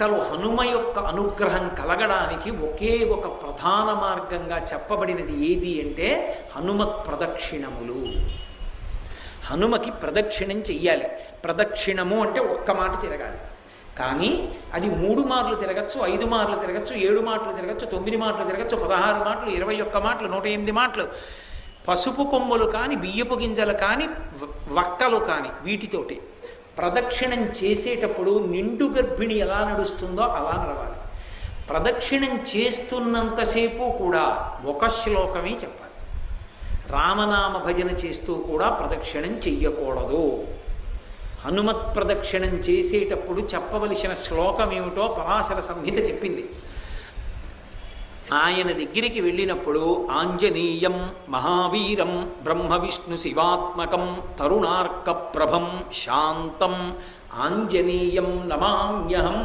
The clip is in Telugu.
అసలు హనుమ యొక్క అనుగ్రహం కలగడానికి ఒకే ఒక ప్రధాన మార్గంగా చెప్పబడినది ఏది అంటే హనుమత్ ప్రదక్షిణములు. హనుమకి ప్రదక్షిణం చెయ్యాలి. ప్రదక్షిణము అంటే ఒక్క మాట తిరగాలి. కానీ అది 3 మార్లు తిరగచ్చు, 5 మార్లు తిరగచ్చు, 7 మాటలు తిరగచ్చు, 9 మాటలు తిరగచ్చు, 16 మాటలు, 21 మాటలు, 108 మాటలు. పసుపు కొమ్ములు కానీ, బియ్యపు గింజలు కానీ, వక్కలు కానీ వీటితోటి ప్రదక్షిణం చేసేటప్పుడు నిండు గర్భిణి ఎలా నడుస్తుందో అలా నడవాలి. ప్రదక్షిణం చేస్తున్నంతసేపు కూడా ఒక శ్లోకమే చెప్పాలి. రామనామ భజన చేస్తూ కూడా ప్రదక్షిణం చెయ్యకూడదు. హనుమత్ ప్రదక్షిణం చేసేటప్పుడు చెప్పవలసిన శ్లోకం ఏమిటో పరాశర సంహిత చెప్పింది. ఆయన దగ్గరికి వెళ్ళినప్పుడు ఆంజనేయం మహావీరం బ్రహ్మ విష్ణు శివాత్మకం తరుణార్క ప్రభం శాంతం ఆంజనేయం నమామ్యహం